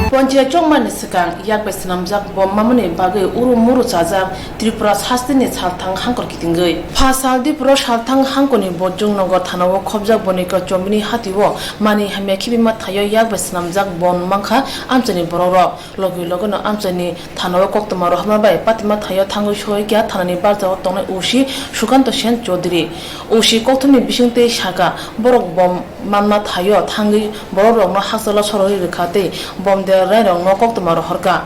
Ponche Chongman Sikang, Yakbesnam Zak, Bomamani Bagay, Urumuru Zazak, Tripura Hastini Saltang Hankor Kitingay. Pasal di Pro Shaltang Hankoni Bojung Nogotano, Kobza Bonica Jomini Hatiwo, Mani Hamekibi Matayo Yakbesnam Zak Bon Manka, Amsani Bororo, Logi Logono Amsani, Tano Koktwma Rohmabay, Patima Tayo Tango Shoiga, Tanani Baza, Tone Ushi, Shukanto Shen Jodri, Ushi Koktwmi Bishinte Shaka, Borok Bom Mama Tayo, Tangi, Bororo, no Hasala Sorori Kate, Bom de Reno, no Koktwma Rohorka.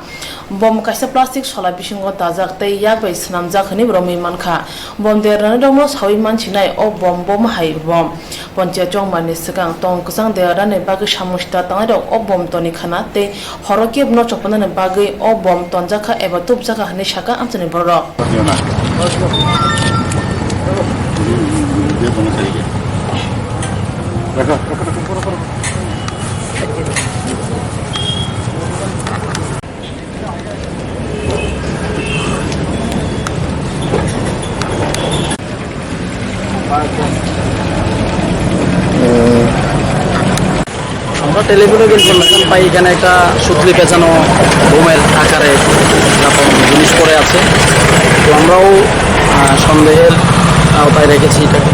Bom kaisa plastic sola bishingo dajak tei yakbai snamjak hini bromi manka bom de ranadongno sawi manchinai o bom hai bom ponche chongmani sikang tong kusang de rane bagi samusta tangai o bom toni khana tei horoke no chopana bagi o bom tonjaka eba tupjaka hini shaka amchani borok আমরা টেলিফোনে information পাই এখানে একটা সুতলি পেঁচানো বোমের আকারে জিনিস পড়ে আছে তো আমরাও সন্দেহের আওতায় রেখেছি এটাকে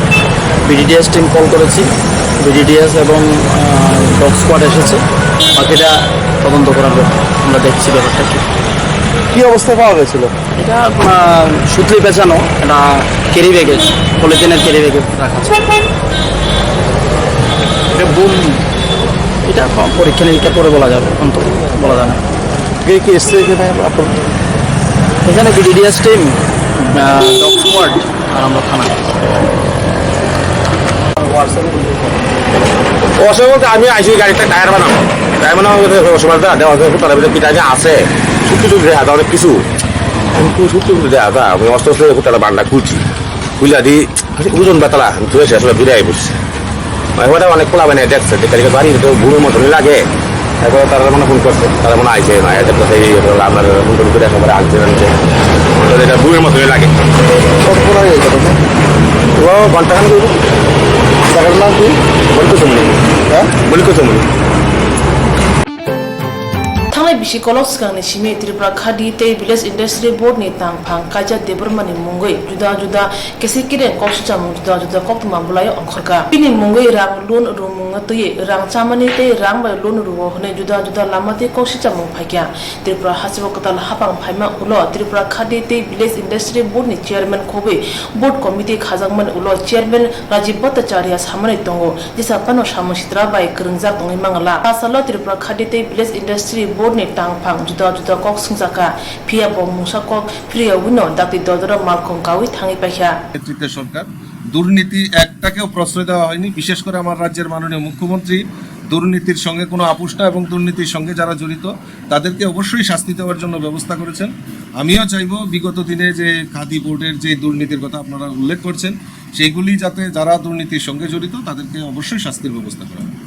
বিডিডিএস টিম কল করেছি বিডিডিএস এবং ডগ স্কোয়াড এসেছে বাকিটা তদন্ত করার আমরা দেখছি ব্যাপারটা কি অবস্থায় পাওয়া গেছিল এটা সুতলি পেঁচানো এটা ক্যারি ব্যাগে পলিথিনের ক্যারি ব্যাগে রাখা আছে এটা বুম এটা পরীক্ষা নিরীক্ষা করে বলা যাবে অন্তত বলা যাবে কে কি এসছে এখানে বিডিডিএস টিম ডগ স্কোয়াড আর আমরা থানা অসুবিধা বলতে আমি আইসি গাড়িটা টায়ার বানাবো অসুবিধা দেওয়া তার ভিতরে পিঠা যে আছে সত্যি সত্যি দেখা অনেক কিছু সত্যি সত্যি দেখা তা আমি অস্ত অস্ত তারা বান্ডা খুলছি খুলে দিই ওজন বেতলা ধুয়ে আসলে ঘুরে আই বসছি এবারে অনেক খোলা বানিয়ে দেখছে কালকে বাড়ি তো ভুলের মতনই লাগে এবার তারা মনে ফোন করছে তারা মনে আইসে না এদের কথা আপনার ফোন টোন করে একেবারে আনছে এটা ভুলের মতনই লাগে ও ঘন্টাখান করবো টাকার নাম কি বলিত চমনি হ্যাঁ বলিত চমনি Tangai bisi kolok sekarang ni simi Tripura Khadi tei Village Industry Board ni tangphang kaja debermani mungoi juda kesi kireng koksam juda Koktwma bulayo ongkhorka bini mungoi rang lun rumunga tui rang chamani tei rang bai lun ruwo hne juda lama tei koksam phaikya Tripura hasibo katal hapang phaima ulo Tripura Khadi tei Village Industry Board ni chairman khobe board committee khajangman ulo chairman Rajiv Bhattacharya samani tongo jisa pano samositra bai kringjak tongi mangala asalo Tripura Khadi tei Village Industry Board ni tangphang juda kok sungjaka phia bom musa kok phria wino dakti dodora malkong kawi thangi paikha নেতৃত্বের সরকার দুর্নীতি একটাকেও প্রশ্রয় দেওয়া হয়নি বিশেষ করে আমার রাজ্যের মাননীয় মুখ্যমন্ত্রী দুর্নীতির সঙ্গে কোনো আপোষ না এবং দুর্নীতির সঙ্গে যারা জড়িত তাদেরকে অবশ্যই শাস্তি দেওয়ার জন্য ব্যবস্থা করেছেন আমিও চাইব বিগত দিনে যে খাদি বোর্ডের যে দুর্নীতির কথা আপনারা উল্লেখ করছেন সেইগুলি যাতে যারা দুর্নীতির সঙ্গে জড়িত তাদেরকে অবশ্যই শাস্তির ব্যবস্থা করা হয়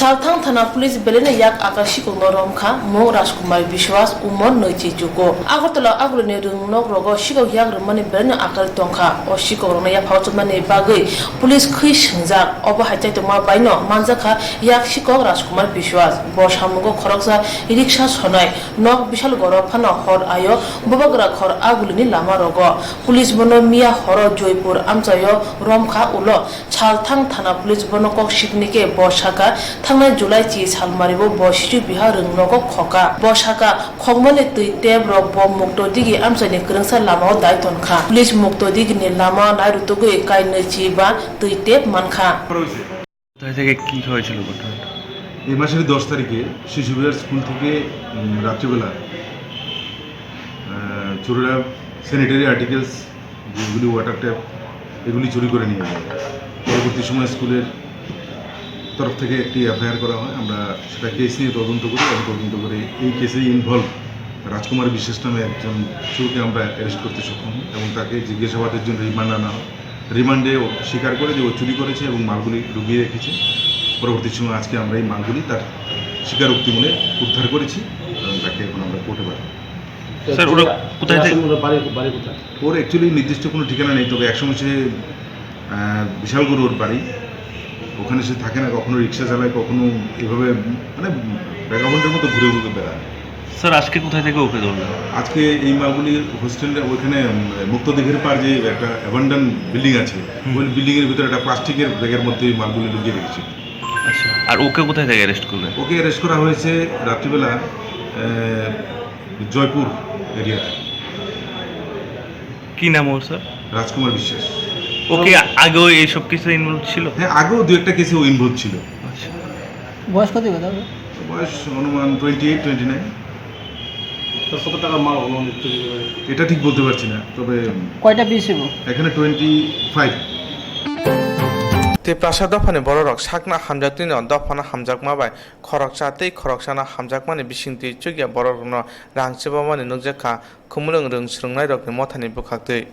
Salthang Thana Police Belene yak akashiko noromkha Mo Rajkumar Bishwas Umor Noichi Juko Agartala Agrone Rung Nok Rogo Shiko yak Rumani Belene Akal Tongkha O Shiko Rona yak Hautumani Bagai Police Khui Shingjak Oba Haitai Toma Baino Manjaka yak Shiko Rajkumar Bishwas Bosh Hamugo Khoroksa Riksha Sonai Nok Bishal Goro Phano Hor Ayo Bobagra Khor Agulini Lama Rogo Police Bono Mia Horo Joypur Amchayo Romkha Ulo Salthang Thana Police Bono Kok Shiknike Boshaka थांनाय जुलाइ 30 सालमारिबो बसिजु बिहा रंनगो खका बसाका खगमले तैते ब्र बम मुक्तदिगि आमसानि करंसा लामाव दायतनखा police मुक्तदिगिनि Lama नायरुतगो कायनचि बा तैते मानखा তাই থেকে কি হয়েছিল ঘটনাটা এই মাসের 10 তারিখে শিশুবিহার স্কুল থেকে রাত্রিবেলা চোরেরা স্যানিটারি আর্টিকেলস যেগুলি ওয়াটার ট্যাপ এগুলি চুরি করে নিয়ে যায় পরবর্তী সময় স্কুলের তরফ থেকে একটি এফআইআর করা হয় আমরা সেটা কেস নিয়ে তদন্ত করি এবং তদন্ত করে এই কেসে ইনভলভ রাজকুমার বিশ্বাস নামে একজন চোরকে আমরা অ্যারেস্ট করতে সক্ষম হই এবং তাকে জিজ্ঞাসাবাদের জন্য রিমান্ড আনা হয় রিমান্ডে স্বীকার করে যে ও চুরি করেছে এবং মালগুলি লুকিয়ে রেখেছে পরবর্তী সময় আজকে আমরা এই মালগুলি তার স্বীকারোক্তি মূলে উদ্ধার করেছি এবং তাকে এখন আমরা কোর্টে পাঠাই স্যার ওরা কোথায় ওর অ্যাকচুয়ালি নির্দিষ্ট কোনো ঠিকানা নেই তবে একসময় সে বিশালগড় ওর বাড়ি ও ওখানে সে থাকে না, কখনো রিক্সা চালায়, কখনো এভাবে মানে ব্যাগাবন্ডের মতো ঘুরে ঘুরে বেড়ায়। স্যার আজকে কোথায় থেকে ওকে ধরলেন? আজকে এই মালগুলি হোস্টেলে ওইখানে মুক্তদিঘির পার যে একটা অ্যাবান্ডান বিল্ডিং আছে, ওই বিল্ডিংয়ের ভিতরে একটা প্লাস্টিকের ব্যাগের মধ্যে এই মালগুলি লুকিয়ে রেখেছে। আচ্ছা, আর ওকে কোথায় থেকে অ্যারেস্ট করলেন? ওকে অ্যারেস্ট করা হয়েছে রাত্রিবেলা জয়পুর এরিয়াতে। কি নাম ওর স্যার? রাজকুমার বিশ্বাস। ওকে আগেও এইসব কিছু ইনভলভ ছিল? হ্যাঁ, আগেও দু একটা কেসে ও ইনভলভ ছিল। আচ্ছা, বয়স কত হবে তার? বয়স অনুমান 28-29। কত টাকা মাল হলো? এটা ঠিক বলতে পারছি না, তবে কয়টা পিস ছিল এখানে 25। te prasada phane borok sakna hamjakti no dofana hamjakma bai khorokchati khoroksana hamjakmani bisingti chugya borok no rangchebamani nukjakha khumulung rung srungnai rokni mothani bukhaktui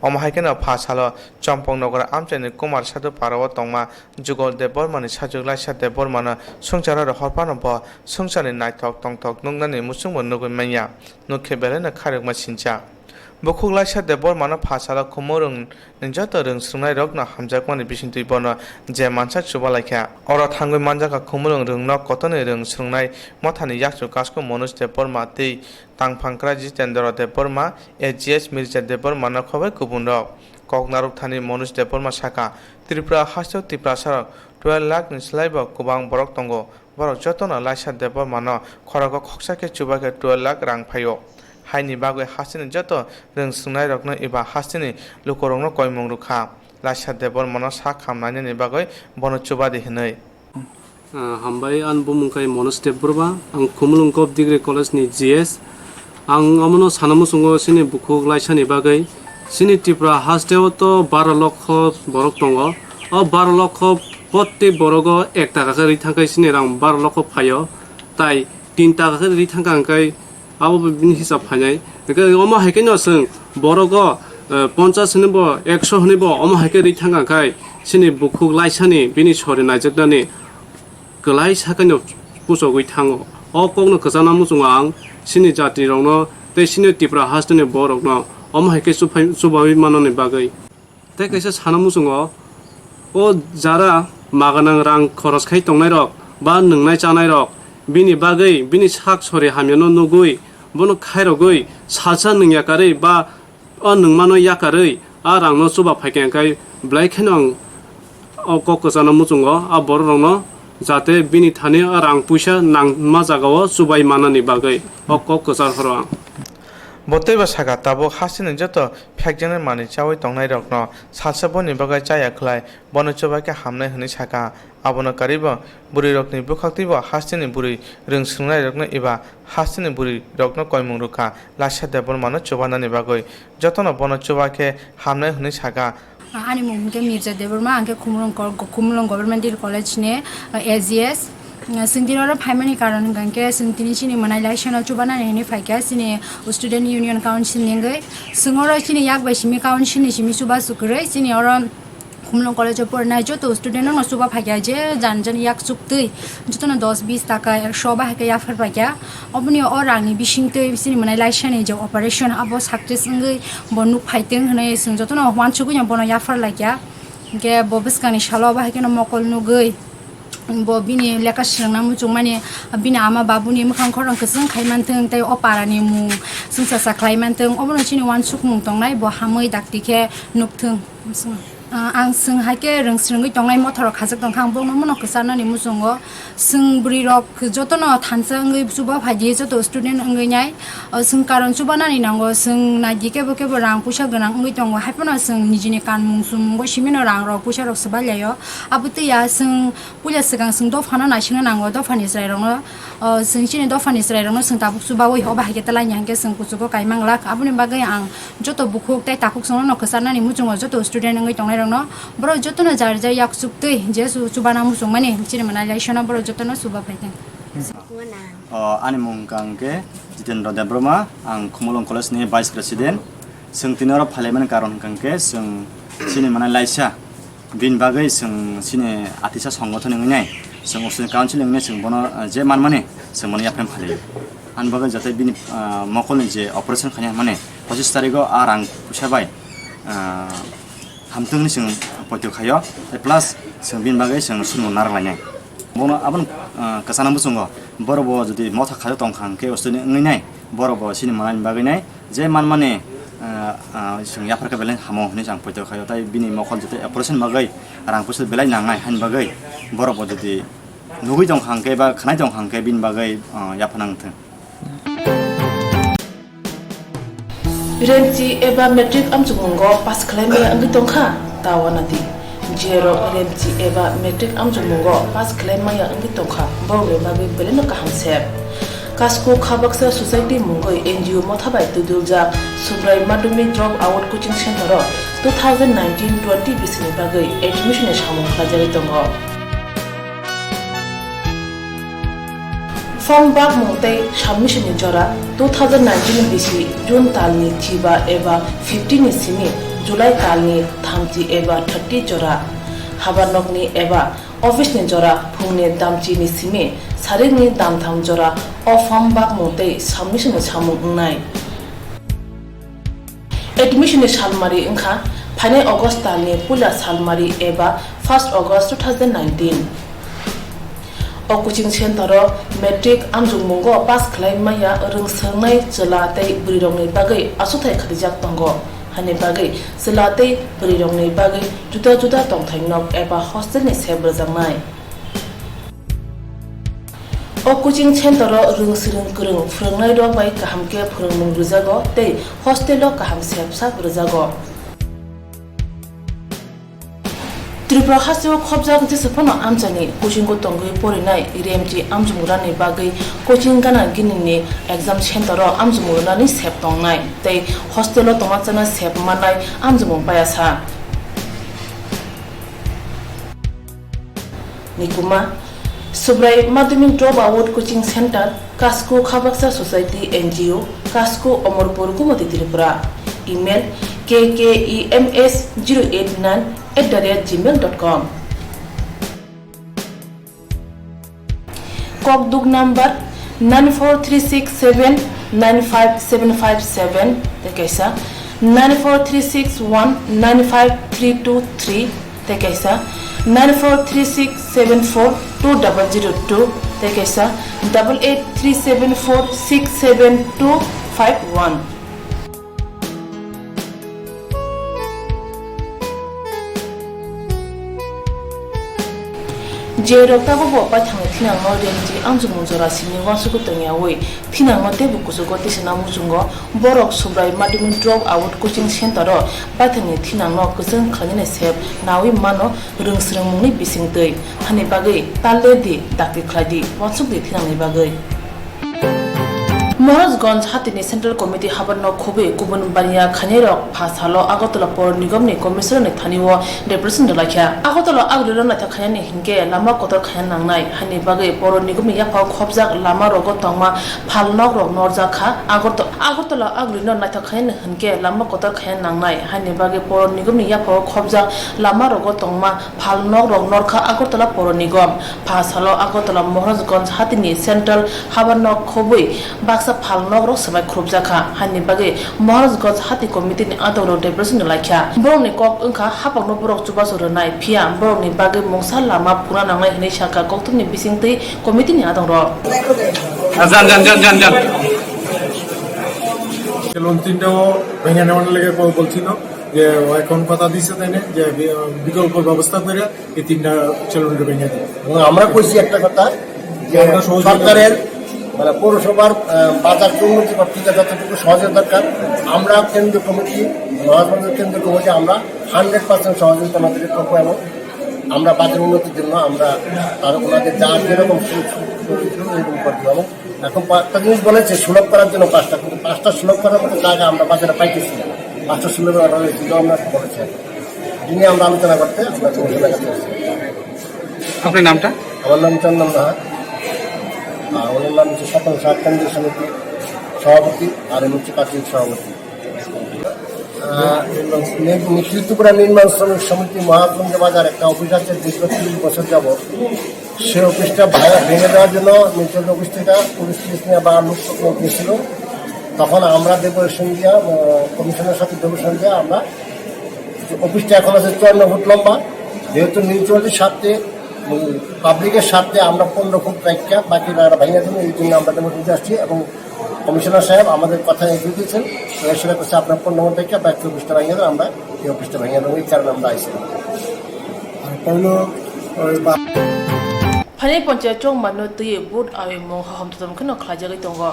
omhaikena phasalo chompongnogar amchani kumar sadhu parawa tongma jugol de bormani sajuglai sade bormana sungchara horpano bo sungchani naithok tongthok nungnani musungmo nugui manya nukhe belena kharikma sincha Bukhugla sade bormana phasalo khumurung ninjata rung sungnai rokna hamjakmani bisingtui bono je mansa chubalaikha oro thangui manjaka khumurung rungno kotoni rung sungnai mothani yakchu kasko monuj de borma tei tangphangkra jitendra de borma AGS Mirza de borma na khobai kubunrok koknaruk thani monuj de borma saka Tripura hasto Tripura 12 lakh ni slaiba kubang borok tongo borok jotona laisa de borma no khorogo khoksake chubake 12 lakh rang phayo haini bagoi hasini joto rung sungnai rokno eba hasini lukorongno koimong rukha laisa de borma no sa khamnani ni bagoi bono chubadi hinai hambai an bumungkai monostek burba ang khumlung kop degree college ni GS ang amono sanamusungo sini bukhuk laisani bagai sini Tripura hasteo to 12 লক্ষ borok tongo o 12 লক্ষ প্রত্যেক বরগ 1 টাকা করে রিথাঙ্কাই sini rang 12 লক্ষ phayo tai 3 টাকা করে রিথাঙ্কাঙ্কাই abo bin hisab phainai omo haikeno sung borog 50 hnibo 100 hnibo omo haike rithangakai sini bukhuk laisani bini sore najjaknani glai sakano pusogui thango o kogno khajana musunga ang sini jati rongno te sini Tripura hastani borokno omo haike subai manoni bagai te kaisa sana musungo o jara maganang rang khoros khai tongnai rok ba nungnai chanai rok bini bagai bini sak sore hamyano nugui bono khairogui sacha nungyakarei ba o nungmano yakarei a rangno suba phaikenkai blai khenong o kokjana musungo a bororongno jate bini thani rang puisa nangma jagao subai manani bagai o kokjar horo Boteba saka tabo hasini joto phekjane mani chawai tongnai rokno salsaboni bagai chaya khlai bono chobake hamnai hini saka abono karibo buri rokni bukhaktibo hasini buri rung sungnai rokno eba hasini buri rokno koimung rukha lasha debon mano chobanani bagoi jotono bono chobake hamnai hini saka ani mungke Mirza Deborma angke khumlung government college ne AGS singtinoro phaimani karon gangke singtini chini manai laisana chubana ne phaika sini student union council ningai singoro chini yakbai simi council ni simi suba sukre sini oro khumlung college pornai joto student no suba phaika je janjan yak suktui jotona 10-20 টাকা 100 ba haka yafar phaika obni orangni bisingtei sini manai laisani je operation abo success ngai bonuk phaiteng hnai sing jotona wanchugu bono yafar laikya ge bobiskani shalo ba haka no mokol nugai bo bini leka shrangna muchung mani bini ama babuni mukhang khorang kesung khaimanteng tai oparani mu sungsa sa khaimanteng obono chini wansuk mung tongnai bo hamoi daktike nukthung ang sung haike rungsrungui tongnai motor khajak tongkhang bo mono kusarnani muchungo sung buri rok jotono thansangui suba phaji joto student ngai nyai sung karon subanani nango sung nadike boke bo rang pusa ganang ngui tongo haipona sung nijini kan mung sum bo simino rang rok pusa rok sabalyayo abuti ya sung puja sigang sung do phana na singna nango do phani srai rong sung chini do phani srai rong sung tabuk suba oi hoba haike tala nyangke sung kusugo kaimang lak abuni bagai ang joto bukhuk tai takuk sung no kusarnani muchungo joto student ngai tongnai rong bro jotono jar jar yak suktui je subana musung mani chini manai laisana bro jotono suba phaiteng ani mungkangke Jitendra Debroma ang Khumulung College ni Vice President sung tinoro phaleman karon kangke sung sini manai laisa bin bagai sung sini atisa সংগঠন ngai sung student council ngai sung bono je manmane sung mani yapem phale an bagai jate bin mokol je operation khanya mane 25 tariko arang pusabai हामथोंनि जों पयत' खायो प्लास जों बिनि बागै जों सुनु नारलायनाय बनो आबन कासानामबो जोङो बर'बो जुदि मथा खायो दंखांके अस्तनि ngैनाय बर'बो सिनि मानानि बागैनाय जे माने जों याफोरखौ बेलाय हामो होननानै जों पयत' खायो ताइ बिनि मखल जुदि अपारेशन बागै रांफोरसो बेलाय नांनाय हानि बागै बर'बो जुदि नुगै दंखांके बा खानाय दंखांके बिनि बागै याफानांथों रेमची एबा मेट्रिक आमजुमुंगो पास खालामनाया अंगि दंखा दावानादि जेरो रेमची एबा मेट्रिक आमजुमुंगो पास खालामनाया अंगि दंखा बर'नि बागै बेलेनो काहामसेब कास्को खाबक्सा सोसाइटी मुंगै एनजीओ मथाबाय तुदुलजा सुब्राय माध्यमिक ड्रप आउट कोचिं सेंटर 2019-20 बिसिनि बागै एडमिशन सामु खाजारि दङ फर्म बाग मुंतै सबमिशन जरा 2019 बिसि जून तालनि थिबा एबा 15 नि सिनि जुलाई तालनि 30 एबा 30 जरा हाबानकनि एबा अफिसनि जरा फुंनि दामचिनि सिमि सारिनि दामथाम जरा अ फर्म बाग मुंतै सबमिशन सामु उंनाय एडमिशन सालमारि ओंखा फाइने अगस्त तालनि पुला सालमारि एबा 1 अगस्त 2019 o coaching center metric amjungmungo pass खालामनाया रोंसोनाय जलातै बुरिरंनि बागै असुथाय खादिजाक दंगो हानि बागै जलातै बुरिरंनि बागै जुदा जुदा दंथायनक एबा हस्टेलनि सेब्रजांनाय o coaching center रोंसोरों गोरों फोरोंनाय दं बाय गाहामके फोरोंमुं रुजागो तै हस्टेलाव गाहाम सेबसा रुजागो त्रिपुरा हासिव खबजाग जेसेफोनो आमजानि कोचिंखौ तंगै परिनाय रेमची आमजुमुरानि बागै कोचिं गाना गिनिनि एग्जाम सेन्टाराव आमजुमुरानि सेब दंनाय तै हस्टेलाव तमाचना सेब मानाय आमजुमु पायासा निकुमा सुब्राय माध्यमिक ड्रप आउट कोचिं सेंटर कास्को खाबक्सा सोसाइटी एनजीओ कास्को Amarpur Gumti Tripura email kkems089@gmail.com Kokduk number 943679577 tekaisa 943619533 tekaisa 943674202 tekaisa 8837467251 जे रक्ताबो बपा थांनो थिनांगो रेमची आमजुमु जरासिनि वासुगु तंयावै थिनांगो तेबु कुसुगो तिसना मुजुंगो बरक सुब्राय माध्यमिक ड्रप आउट कोचिं सेंटर बाथांनि थिनांगो गोजों खानिने सेब नावि मानो रोंस्रोंमुंनि बिसिंतै हानि बागै तालेदि दाक्ति ख्लादि वासुगदि थिनांनि बागै महाराजगंज हातिनि सेंट्रल कमिटी हाबन खोबे गुबुन बानिया खानेरक फासालो आगरतला पौर निगमनि कमिशनरनि थानिवो रिप्रेजेंट लाखिया आगरतला आगुरन नाथा खायानि हिंके लामा कतर खायान नांनाय हानि बागै पौर निगमनि याफाव खबजाक लामा रगो तंमा फालनक रग नरजाखा आगरतला आगुरन नाथा खायानि हिंके लामा कतर खायान नांनाय हानि बागै पौर निगमनि याफाव खबजाक लामा रगो तंमा फालनक रग नरखा आगरतला पौर निगम फासालो आगरतला महाराजगंज हातिनि सेंट्रल हाबन खोबे बाक्सा फालनक रग सबाय ख्रुबजाखा हानि बागै महाराजगंज हाति कमिटिनि आदर रिप्रेजेंट लाखिया बरनि कक ओंखा हापांनो बरक जुबासुरनाय फिया बरनि बागै मौसा लामा पुना नांनाय हनै साका गौतमनि बिसिंतै कमिटिनि आदर जान লোন তিনটাও ভেঙে নেওয়ার লেগে বলছিল যে এখন কথা দিচ্ছে তাই না যে বিকল্প ব্যবস্থা করে এই তিনটা সেলুনকে ভেঙে দিই আমরা কইছি একটা কথা যে সরকারের মানে পৌরসভার বাজার উন্নতি করতে যতটুকু সহযোগিতা দরকার আমরা কেন্দ্রীয় কমিটি মহাজগঞ্জের কেন্দ্রীয় কমিটি আমরা 100% সহযোগিতা আমাদেরকে করবো এবং আমরা বাজার উন্নতির জন্য আমরা আর ওনাদের যা যেরকম এরকম করবো এবং এখন একটা জিনিস বলেছে সুলভ করার জন্য পাঁচটা কিন্তু পাঁচটা সুলভ করার মতো জায়গা আমরা বাজারে পাইতেছি না পাঁচটা সুলভ করার আমরা বলেছি যিনি আমরা আলোচনা করতে আমরা কমিশনের কাছে এসেছি। আপনার নামটা? আমার নাম চন্দন নাহা, ওনার নাম হচ্ছে সকল সাত কেন্দ্রীয় সমিতি সভাপতি আর এম হচ্ছে প্রাথমিক সভাপতি। ত্রিপুরা নির্মাণ শ্রমিক সমিতি মহাজগঞ্জ বাজার একটা অফিস আছে দীর্ঘ 30 বছর যাবৎ। সে অফিসটা ভেঙে দেওয়ার জন্য মিউচুয়াল অফিস থেকে পুলিশ নিয়ে বা লোক গেছিল। তখন আমরা ডেপুটেশন দিয়া কমিশনের সাথে ডেপুটেশন দিয়ে আমরা অফিসটা এখন আছে 54 ফুট লম্বা, যেহেতু মিউনিসিপ্যালিটির স্বার্থে পাবলিকের স্বার্থে আমরা 15 ফুট রাখা বাকি ভাঙিয়ে দেবো, এই জন্য আমরা ডেমোক্রেসি আসছি এবং কমিশনার সাহেব আমাদের কথা এগিয়ে দিয়েছেন, সেটা করছে আপনার 15 ফুট রেখা বাকি অফিসটা ভাঙিয়ে দেবো, আমরা এই অফিসটা ভাঙিয়ে দেবো, এই কারণে আমরা আইসি। Phane Panchayat Chong Mano Tuye Board Awe Mong Hom Tom Kano Klajagi Tongo.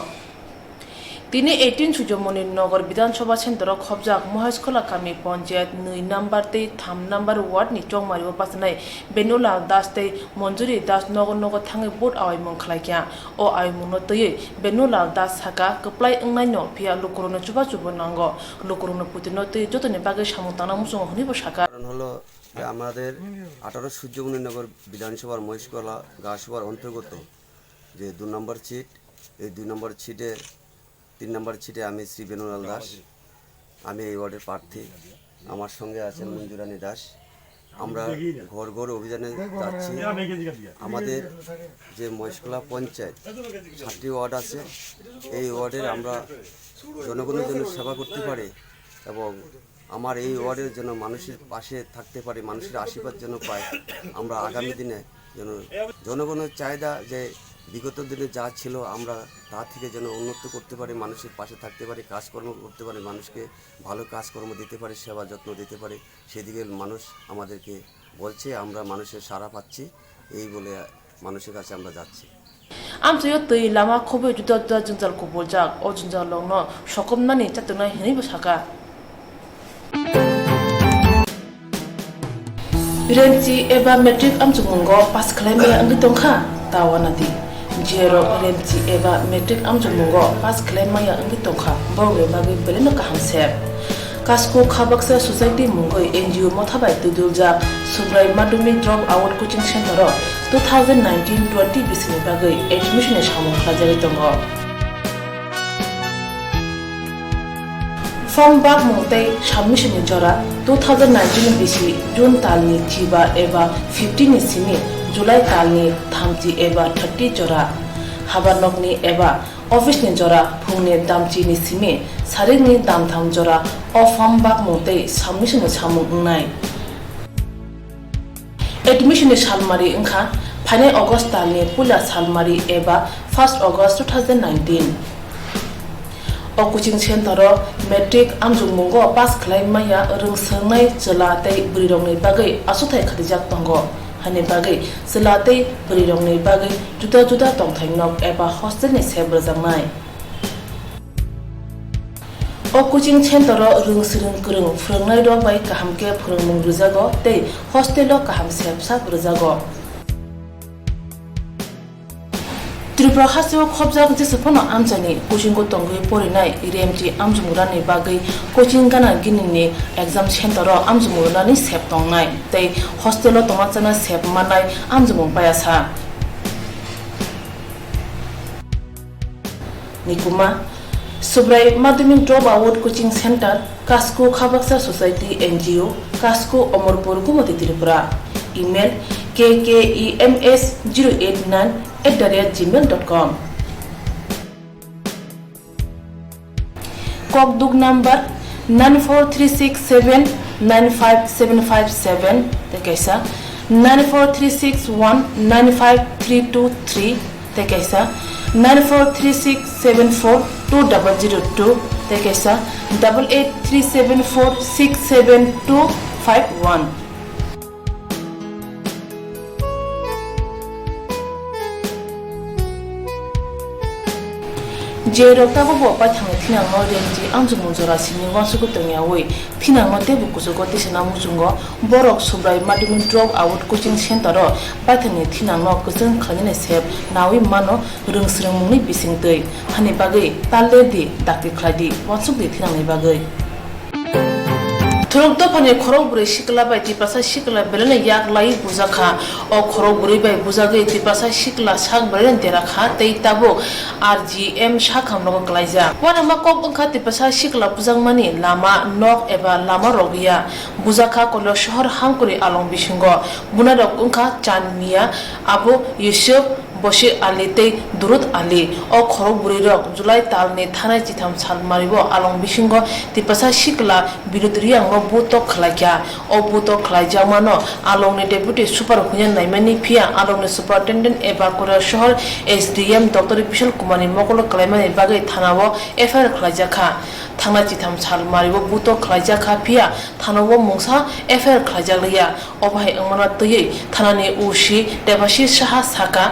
Tini 18 Sujamoni Nogor Bidan Soba Center Khobjak Mohaskola Kami Panchayat Nui number te tham number ward ni Chong Mario Pasnai Benula Das te Monjuri Das Nogo Tangi Board Awe Mong Klakya O Awe Mono Tuye Benula Das Haka Kaplai Ngnaino Pia Lukuruna Chuba Chubonango Lukuruna Putino Tuye Jotone Bagay Shamutana Musong Honibo Shaka হলো আমাদের 18 সূর্যমণিনগর বিধানসভার মহেশকলা গাছসভার অন্তর্গত যে 2 নম্বর seat, এই 2 নম্বর সিটে 3 নম্বর সিটে আমি শ্রী বেনুলাল দাস, আমি এই ওয়ার্ডের প্রার্থী। আমার সঙ্গে আছেন মঞ্জুরানী দাস। আমরা ঘর ঘর অভিযানে যাচ্ছি। আমাদের যে মহেশকলা পঞ্চায়েত 7টি ওয়ার্ড আছে, এই ওয়ার্ডের আমরা জনগণের জন্য সেবা করতে পারি এবং আমার এই ওয়ার্ডের জন্য মানুষের পাশে থাকতে পারি, মানুষের আশীর্বাদ যেন পায়। আমরা আগামী দিনে যেন জনগণের চাহিদা যে বিগত দিনে যা ছিল আমরা তা থেকে যেন উন্নত করতে পারি, মানুষের পাশে থাকতে পারি, কাজকর্ম করতে পারি, মানুষকে ভালো কাজকর্ম দিতে পারি, সেবা যত্ন দিতে পারি। সেদিকে মানুষ আমাদেরকে বলছে, আমরা মানুষের সাড়া পাচ্ছি, এই বলে মানুষের কাছে আমরা যাচ্ছি। Amsayo Tui Lama Kobe Juda Junjal Kubojak O Junjal Longno Shokomnani Chatuna Hinibo Shaka. Renci eba metric amjumungo pas kleme angitongkha tawanati jero renci eba metric amjumungo pas klema ya angitongkha borwe bagi beleno kahamsep kasko khabaksa society mungoi NGO mothabai tuduljak subrai madumi drop out coaching center 2019-20 bisini bagai admission shamong khajari tongo From Bag Monte, Shamishin Jora, 2019 BC, June Talni, Chiba, Eva, 15 Sini, July Talni, Thamti, Eva, 30 Jora, Habanokni, Eva, Office Jora, Pune, Damchi, Nisimi, Sarini, Damtham Jora, or From Bag Monte, Shamishin Shamunai. Admission is Halmari Inka, Pane August Talni, Pula Salmari, Eva, 1st August 2019. O coaching center metric amjumungo pas klaimaya rung sangnai chelate brirongni bagai asuthai khadijak tongo hani bagai chelate brirongni bagai juda juda tongthainok eba hostel ni sebrjangnai O coaching center rung sirung kurung phrangnai ro bai kahamke phurungmung rujago tei hostel o kaham sepsa rujago Tripura Hasio Khobjak Disappono Amjani, coaching go Tongi Porinai, RMT Amjumurani Bagai, coaching Gana Guinea, exam center Amjumurani Septong Night, they hostelo Tomatana Sep Manai, Amjumum Payasa Nikuma Subrai Madumi Drop Award Coaching Center, Kasko Khabaksa Society NGO, Kasko Omorpur Gumati Tripura, email kkems089@gmail.com Kokduk number 94367-95757 Tekaisa 94361-95323 Tekaisa 943674202 Tekaisa 8837467251 Jero tabo bo pa thang thina ngo renji amjung jora sini ngo su ko tnya wei thina ngo te bu kuso goti sina mujungo borok subrai madumi drop out coaching center pa thani thina ngo kusung khani sep nawi mano rung srung mungni bising tei hani bagai talle di dakti khladi wansuk di thina ni bagai Turok to pane khorok buri shikla bai tipasa shikla belene yak lai buzakha o khorok buri bai buzagai tipasa shikla sak belen terakha tei tabo RGM shakham no klaija wana makok ongkha tipasa shikla buzangmani lama nok eba lama rogia buzakha kolo shahar hangkuri along bisingo bunadok ongkha chanmia abo yusuf বসে আলী তৈ দুরুদ আলী ও খরক বুড়ি rock July তালনি থানায় চিথাম সালমারিব আলং বিসিংহ তিপাসা শিকলা বিরোধী বুতো খালাইয়া ও বুতো খালাইজামানো আলংনি deputy super হুইয়ান নাইমানি ফিয়া আলংনি superintendent এবার Korea শহর SDM doctor বিশাল কুমারনি মকল কালাইমানি বাগৈ থানাও FIR খালাইজাখা থানা চিথাম সালমারিব বুতো খালাইজাখা ফিয়া থানাও মুংসা FIR খালাইজাগলিয়া অবাই अंगना तयै थानानि उसी देवाशी साहा साका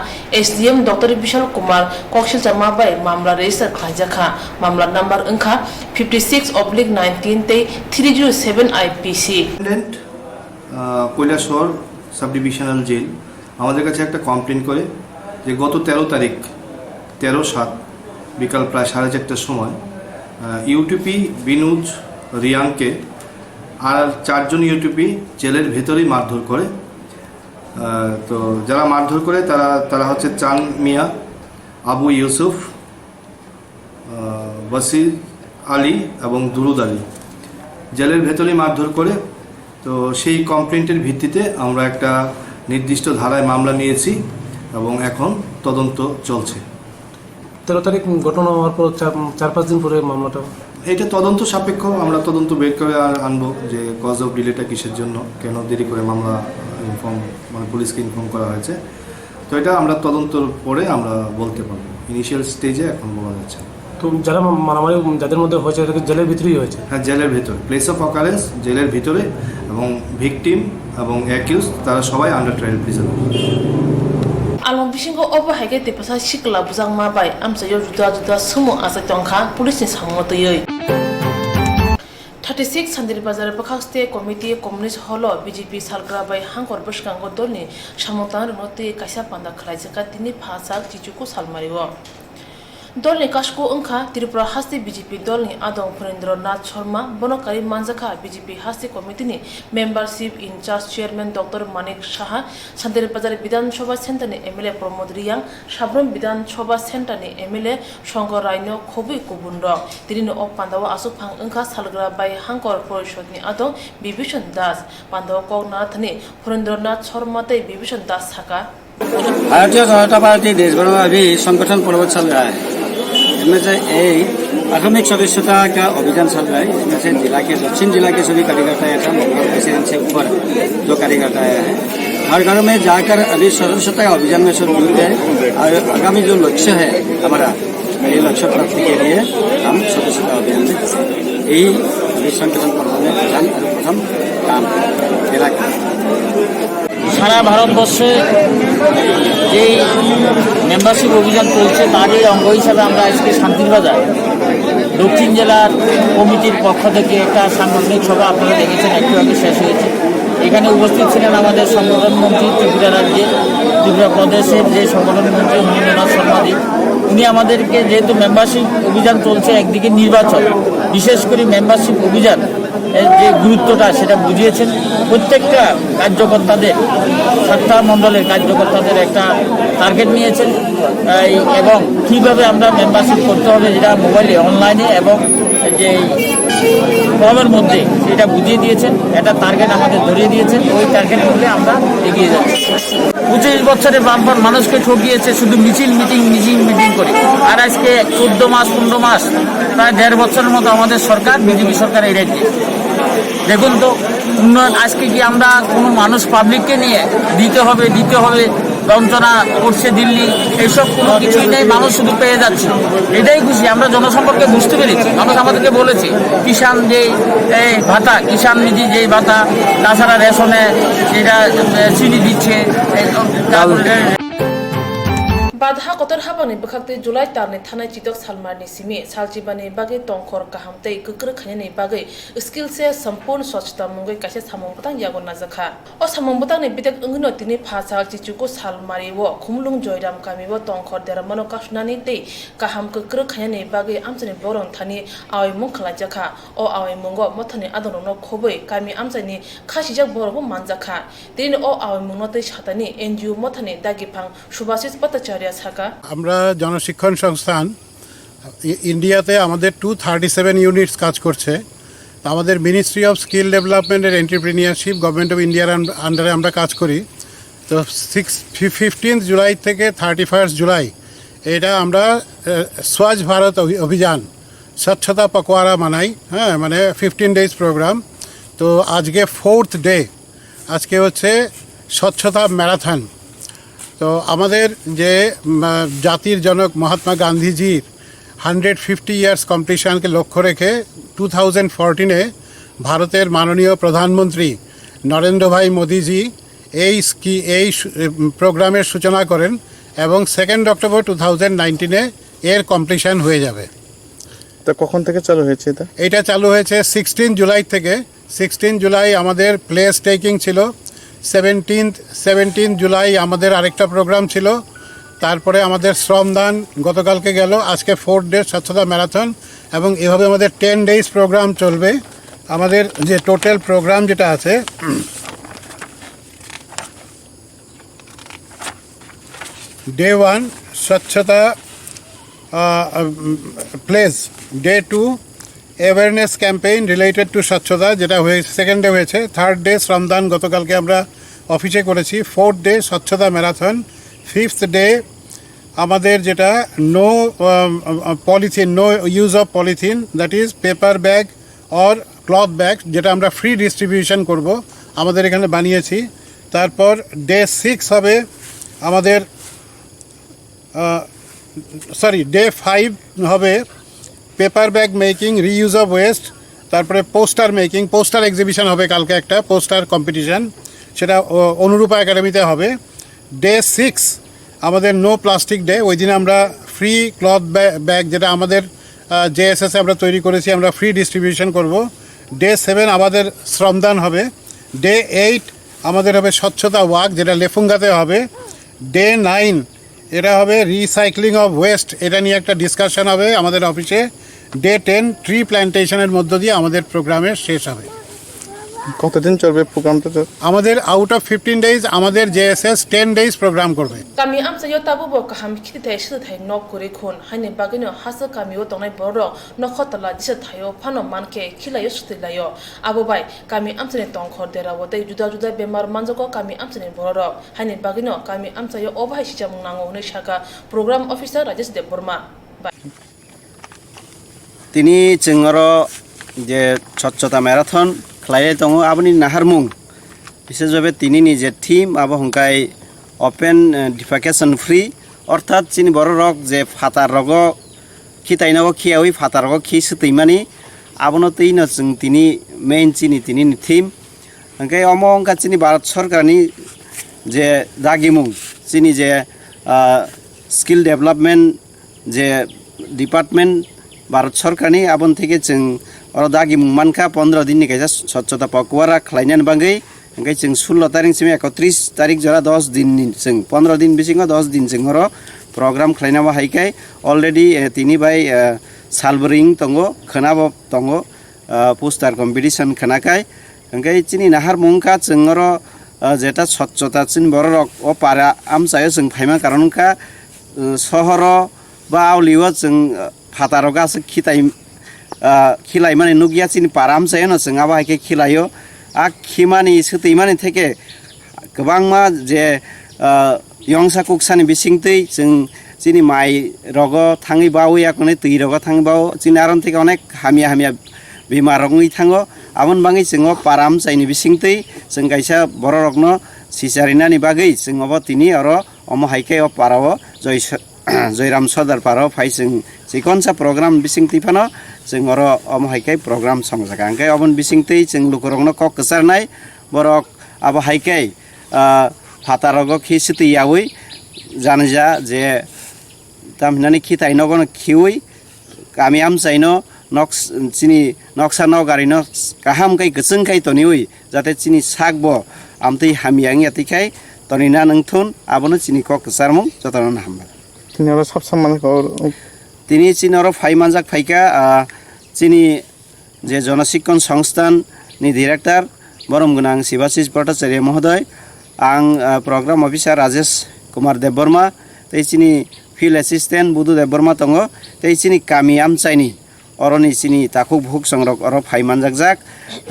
SDM डॉक्टर विशाल कुमार कक्सिल जमाबाय मामला रेजिस्टार खालामजाखा मामला नम्बर अंखा 56/19 तै 307 IPC Kailashahar sub divisional jail আমাদের কাছে একটা কমপ্লেন করে যে গত 13 তারিখ 13/7 বিকাল প্রায় 4:30টার সময় ইউটিপি বিনুজ রিয়াংকে আর 4 জন ইউটিপি জেলের ভেতরেই মারধর করে তো যারা মারধর করে তারা হচ্ছে চান মিয়া আবু ইউসুফ বসির আলী এবং দুরুদ আলী জেলের ভেতরেই মারধর করে তো সেই কমপ্লেন্টের ভিত্তিতে আমরা একটা নির্দিষ্ট ধারায় মামলা নিয়েছি এবং এখন তদন্ত চলছে 13 তারিখ ঘটনা হওয়ার পর 4-5 দিন পরে মামলাটা এটা তদন্ত সাপেক্ষ আমরা তদন্ত বের করে আনবো যে কজ অফ ডিলেটা কিসের জন্য কেন দেরি করে মামলা পুলিশকে ইনফর্ম করা হয়েছে তো এটা আমরা তদন্ত পরে আমরা বলতে পারবো ইনিশিয়াল স্টেজে এখন বলা যাচ্ছে তো যারা মারামারি যাদের মধ্যে হয়েছে এটা জেলের ভিতরেই হয়েছে হ্যাঁ জেলের ভিতরে প্লেস অফ অকারেন্স জেলের ভিতরে এবং ভিকটিম এবং অ্যাকিউজ তারা সবাই under trial prisoner Along bisingo oba haige te pasa shikla bujang ma bai amsa yo juda sumo asa tongkha police ni sammo toyoi 36 Sandir Bazar Pakhak State Committee Communist Hall BJP Salgra bai Hangkor Bashkango Dolni Shamotan Noti Kaisa Panda Khlaijaka Tini Phasak Chichuku Salmariwo Dolni Kashko Unka Tripura Hasti BJP Dolni Adong Purendranath Sharma Bonokari Manjaka BJP Hasti Committee ni Membership in Charge Chairman Dr. Manik Shaha Sandir Bazar Bidhan Sabha Center ni MLA Pramod Riyang Sabron Bidhan Sabha Center ni MLA Shankar Raino Khobi Kubundok Tirini O Pandawa Asupang Unka Salgra bai Hangkor Porishod ni Adong Bibhishan Das Pandawa Koknath ni Purendranath Sharma tei Bibhishan Das Saka Bharatiya Janata party देशभर में अभी संगठन पर्व चल रहा है इनमें से प्राथमिक सदस्यता का अभियान चल रहा है इसमें से दक्षिण जिला के सभी कार्यकर्ता ऐसा प्रेसिडेंट से ऊपर जो कार्यकर्ता हैं हर घर में जाकर अभी सदस्यता अभियान में सब जुड़ गए और आगामी जो लक्ष्य है हमारा ये लक्ष्य प्राप्ति के लिए हम सदस्यता अभियान में यही संगठन पर्व में प्रथम काम जिला সারা ভারতবর্ষে যেই মেম্বারশিপ অভিযান চলছে তারই অঙ্গ হিসাবে আমরা আজকে শান্তিরবাজার দক্ষিণ জেলার কমিটির পক্ষ থেকে একটা সাংগঠনিক সভা আপনারা দেখেছেন একটু আগে শেষ হয়েছে এখানে উপস্থিত ছিলেন আমাদের সংগঠন মন্ত্রী ত্রিপুরা রাজ্যের ত্রিপুরা প্রদেশের যে সংগঠন মন্ত্রী মনীন্দ্রনাথ শর্মাজি উনি আমাদেরকে যেহেতু মেম্বারশিপ অভিযান চলছে একদিকে নির্বাচন বিশেষ করে মেম্বারশিপ অভিযান যে গুরুত্বটা সেটা বুঝিয়েছেন প্রত্যেকটা কার্যকর্তাদের সত্তা মণ্ডলের কার্যকর্তাদের একটা টার্গেট নিয়েছেন এবং কীভাবে আমরা মেম্বারশিপ করতে হবে যেটা মোবাইলে অনলাইনে এবং যে ফর্মের মধ্যে সেটা বুঝিয়ে দিয়েছেন একটা টার্গেট আমাদের ধরিয়ে দিয়েছেন ওই টার্গেটের মধ্যে আমরা এগিয়ে যাচ্ছি 25 বছরে বামফ্রন্ট মানুষকে ঠকিয়েছে শুধু মিছিল মিটিং করে আর আজকে 14 মাস 15 মাস প্রায় 1.5 বছরের মতো আমাদের সরকার বিজেপি সরকার এই রাজ্যে দেখুন তো উন্নয়ন আজকে কি আমরা কোনো মানুষ পাবলিককে নিয়ে দিতে হবে বঞ্চনা করছে দিল্লি এইসব কোনো কিছুই নেই মানুষ শুধু পেয়ে যাচ্ছে এটাই খুশি আমরা জনসম্পর্কে বুঝতে পেরেছি মানুষ আমাদেরকে বলেছে কিষাণ যে ভাতা কিষাণ নিধি যেই ভাতা তাছাড়া রেশনে যেটা চিনি দিচ্ছে Badha kotor habani bakakte July tarni thanai chitok salmarni simi salchibani bagai tongkhor kahamtei kukr khanyani bagai skill se sampurn swachhta mungai kaise samong butang yagon najakha o samong butang ni bitek ungno tini phasal chichuko salmari wo khumlung joiram kami wo tongkhor deramano kashnani tei kaham kukr khanyani bagai amchani borong thani awai mung khlajakha o awai mungo mothani adonono khoboi kami amchani khasijak borobo manjakha tini o awai mungno tei satani NGO mothani dagipang Subhasis Bhattacharya আমরা জনশিক্ষণ সংস্থান ইন্ডিয়াতে আমাদের 237 units কাজ করছে আমাদের ministry of skill development and entrepreneurship government of ইন্ডিয়ার আন্ডারে আমরা কাজ করি তো তো 15 জুলাই থেকে 31 জুলাই এটা আমরা স্বচ্ছ ভারত অভিযান স্বচ্ছতা পকওয়ারা মানাই, হ্যাঁ, মানে 15 ডেজ প্রোগ্রাম। তো আজকে 4th ডে, আজকে হচ্ছে স্বচ্ছতা ম্যারাথন। তো আমাদের যে জাতির জনক মহাত্মা গান্ধীজির 150 ইয়ার্স কমপ্লিশনকে লক্ষ্য রেখে 2014-এ ভারতের মাননীয় প্রধানমন্ত্রী নরেন্দ্র ভাই মোদিজি এই প্রোগ্রামের সূচনা করেন এবং 2 অক্টোবর 2019-এ এর কমপ্লিশন হয়ে যাবে। তো কখন থেকে চালু হয়েছে এটা? এটা চালু হয়েছে 16 জুলাই থেকে। 16 জুলাই আমাদের প্লেস টেকিং ছিল, 17 জুলাই আমাদের আরেকটা প্রোগ্রাম ছিল, তারপরে আমাদের শ্রমদান গতকালকে গেল, আজকে 4th ডে স্বচ্ছতা ম্যারাথন, এবং এভাবে আমাদের 10 ডেজ প্রোগ্রাম চলবে। আমাদের যে টোটাল প্রোগ্রাম যেটা আছে, ডে 1 স্বচ্ছতা place, day 2 awareness campaign related to স্বচ্ছতা, যেটা হয়েছে 2nd ডে হয়েছে। 3rd ডে শ্রমদান গতকালকে আমরা অফিসে করেছি। 4th ডে স্বচ্ছতা ম্যারাথন। 5th ডে আমাদের যেটা no polythene, no use of polythene, that is paper bag or cloth bag, যেটা আমরা ফ্রি ডিস্ট্রিবিউশন করব, আমাদের এখানে বানিয়েছি। তারপর ডে 6 হবে আমাদের ডে 5 হবে paper bag making, reuse of West. তারপরে পোস্টার মেকিং, পোস্টার এক্সিবিশন হবে কালকে, একটা পোস্টার কম্পিটিশান, সেটা অনুরূপা একাডেমিতে হবে। ডে 6 আমাদের নো প্লাস্টিক ডে, ওই দিন আমরা ফ্রি ক্লথ ব্যাগ, যেটা আমাদের জেএসএসে আমরা তৈরি করেছি, আমরা ফ্রি ডিস্ট্রিবিউশন করব। ডে 7 আমাদের শ্রমদান হবে। ডে 8 আমাদের হবে স্বচ্ছতা ওয়াক, যেটা লেফুঙ্গাতে হবে। ডে 9 এটা হবে রিসাইক্লিং অফ ওয়েস্ট, এটা নিয়ে একটা ডিসকাশন হবে আমাদের অফিসে। ডে 10 ট্রি প্ল্যান্টেশনের মধ্য দিয়ে আমাদের প্রোগ্রামের শেষ হবে। কতদিন চলবে প্রোগ্রামটা? আমাদের আউট অফ 15 ডেজ আমাদের জেএসএস 10 ডেজ প্রোগ্রাম করবে। কামি আমসা yo tabubo kaham khiti thai shi thai nok kuri khon haine bagino hasa kami o tongnai borok nokhotala disa thayo phano manke khilayo sutilayo abo bai kami amsani tongkhor dera wodai juda juda bemar manjoko kami amsani borok haine bagino kami amsa yo obhai sijamung nango hone shaka program officer Rajesh Deborma তিনি চেঙ্গর যে স্বচ্ছতা marathon খেলাই দङ আপনি নাহারমুং বিশেষভাবে তিনি নিজে theme আবো হংকাই open ডিফেকেশন free, অর্থাৎ চিনি বড় রক যে ফাতার রগ খিতাইনাগো খিয়াওই ফাতার রগ খি সুতৈমানি আবনো তৈন जों তিনি মেইন চিনি তিনি থিম হংকাই অম হংকা চিনি ভারত সরকারনি যে দাগিমুং চিনি যে স্কিল ডেভেলপমেন্ট যে ডিপার্টমেন্ট भारत सरकारनि आबन থেকে जों अर दागिमुं मानखा 15 दिननि गेजेर स्वच्छता पकवारा खालायनानै बाङै ओंखाय जों 16 तारिखसिम 31 तारिख जरा 10 दिननि जों 15 दिन बिसिङाव 10 दिन जों अर प्रग्राम खालायनाबो हायखाय अलरेडि तिनि बाय सालबरिं दङो खोनाबो दङो पोस्टार कम्पिटिशन खोनाखाय ओंखाय चिनि नाहार मुंखा जों अर जेटा स्वच्छता चिन बर अ पारा आमसायो जों फायमा कारणखा सहर बा आवलिवा जों फातारो गासै खिलाय माने नुगिया चिनि पाराम जायो न जों आबा हायके खिलायो आ खिमानि सुतैमानि थेके गोबांमा जे यंसा कुकसानि बिसिंतै जों चिनि माइ रग थाङै बावै आकने तै रग थाङै बाव चिनि आरन थेके अनेक हामिया हामिया बेमार रगै थाङो आबन बाङै जों पाराम जायनि बिसिंतै जों गायसा बर रगनो सिसारिनानि बागै जों अब तिनि अर अम हायके अ पाराव जयराम सरदार पाराव फाइ जों जिखनसा प्रग्राम बिसिंतै फानो जों अर अम हायके प्रग्राम संजागा अंखाय अबन बिसिंतै जों लुकरगनो कक कसारनाय बरक अब हायके फातारग खिसुतै यावै जानजा जे तामनानि खिताइनगनो खिवै गामि आमसाइनो नक्स चिनि नक्सा नगारिनो काहामकै गसंकै तनिवै जाते चिनि सागबो आमतै हामियां यातिखाय तनिना नंथुन आबनो चिनि कक कसारमु जतन हामबा তিনি আরো সব সম্মান তিনি চিনি আরো ফাই মানজাক ফাইকা চিনি যে জনশিক্ষণ সংস্থানनि ডিরেক্টর বরম গোনাं শিবাশিস ভট্টাচার্য মহোদয় आं प्रग्राम अफिसार राजेश कुमार देबबर्मा तै चिनि फिल्ड एसिस्टेंट बुधु देबबर्मा दङ तै चिनि कामि आमचाइनि अरनि चिनि ताखु भुक संरक अर फाइ मानजाक जाक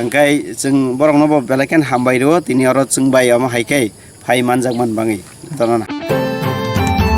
ओंखाय जों बरंनो बेलेकेन हामबायरो तिनि अर जों बाय अम हायखाय फाइ मानजाक मान बाङै ताना